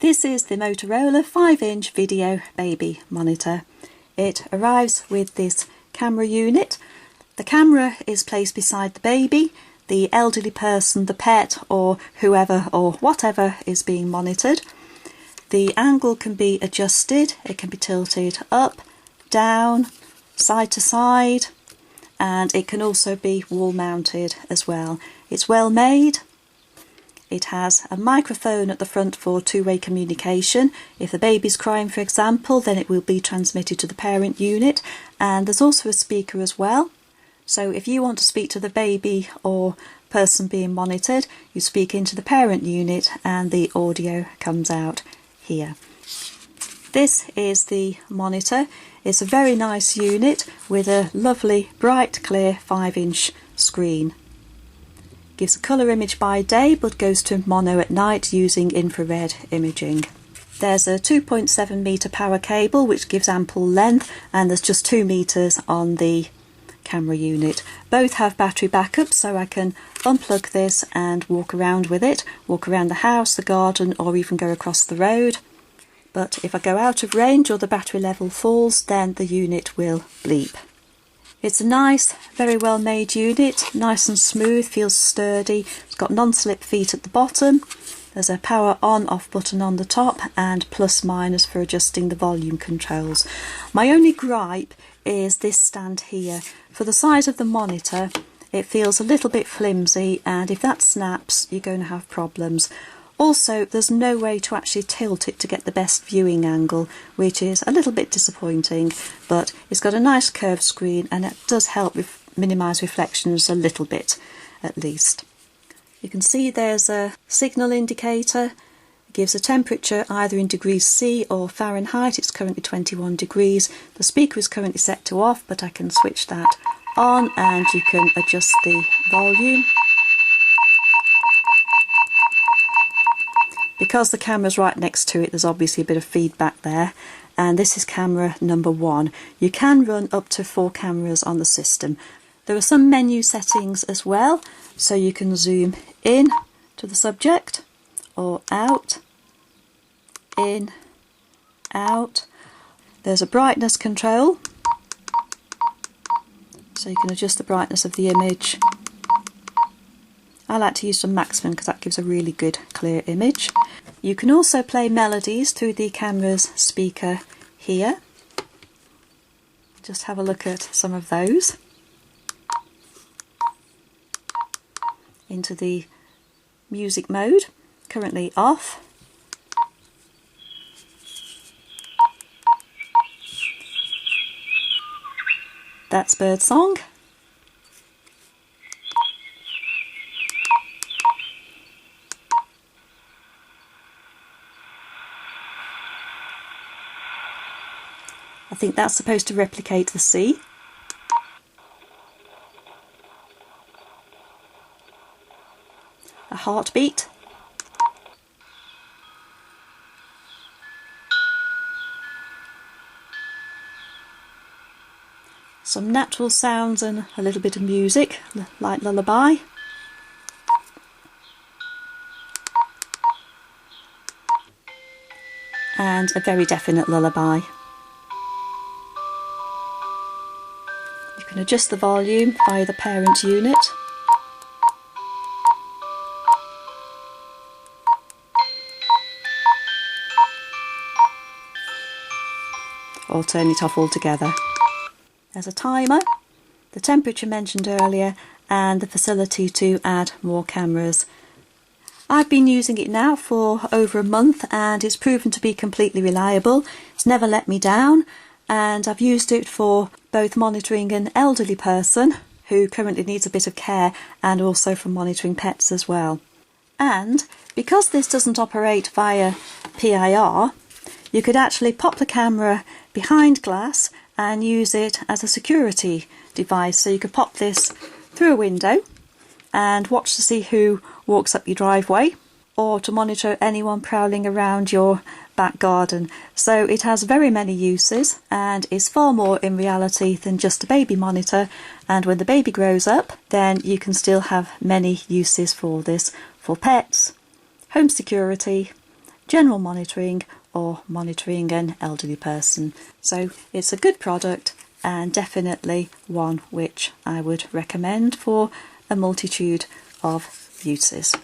This is the Motorola 5-inch video baby monitor. It arrives with this camera unit. The camera is placed beside the baby, the elderly person, the pet, or whoever or whatever is being monitored. The angle can be adjusted. It can be tilted up, down, side to side, and it can also be wall mounted as well. It's well made. It has a microphone at the front for two-way communication. If the baby's crying, for example, then it will be transmitted to the parent unit, and there's also a speaker as well. So if you want to speak to the baby or person being monitored, you speak into the parent unit and the audio comes out here. This is the monitor. It's a very nice unit with a lovely bright clear 5-inch screen. Gives a colour image by day but goes to mono at night using infrared imaging. There's a 2.7 metre power cable which gives ample length, and there's just 2 metres on the camera unit. Both have battery backup, so I can unplug this and walk around with it, walk around the house, the garden, or even go across the road. But if I go out of range or the battery level falls, then the unit will bleep. It's a nice, very well made unit, nice and smooth, feels sturdy. It's got non-slip feet at the bottom. There's a power on off button on the top and plus minus for adjusting the volume controls. My only gripe is this stand here. For the size of the monitor, it feels a little bit flimsy, and if that snaps, you're going to have problems. Also, there's no way to actually tilt it to get the best viewing angle, which is a little bit disappointing, but it's got a nice curved screen and it does help minimise reflections a little bit at least. You can see there's a signal indicator. It gives a temperature either in degrees C or Fahrenheit. It's currently 21 degrees. The speaker is currently set to off, but I can switch that on and you can adjust the volume. Because the camera's right next to it, there's obviously a bit of feedback there, and this is camera number 1. You can run up to 4 cameras on the system. There are some menu settings as well, so you can zoom in to the subject or out, in, out. There's a brightness control, so you can adjust the brightness of the image. I like to use some maximum because that gives a really good clear image. You can also play melodies through the camera's speaker here. Just have a look at some of those. Into the music mode, currently off. That's birdsong. I think that's supposed to replicate the sea. A heartbeat. Some natural sounds and a little bit of music, like Lullaby. And a very definite lullaby. You can adjust the volume via the parent unit. Or turn it off altogether. There's a timer, the temperature mentioned earlier, and the facility to add more cameras. I've been using it now for over a month and it's proven to be completely reliable. It's never let me down, and I've used it for both monitoring an elderly person who currently needs a bit of care and also for monitoring pets as well. And because this doesn't operate via PIR, you could actually pop the camera behind glass and use it as a security device. So you could pop this through a window and watch to see who walks up your driveway, or to monitor anyone prowling around your back garden. So it has very many uses and is far more in reality than just a baby monitor, and when the baby grows up then you can still have many uses for this, for pets, home security, general monitoring or monitoring an elderly person. So it's a good product and definitely one which I would recommend for a multitude of uses.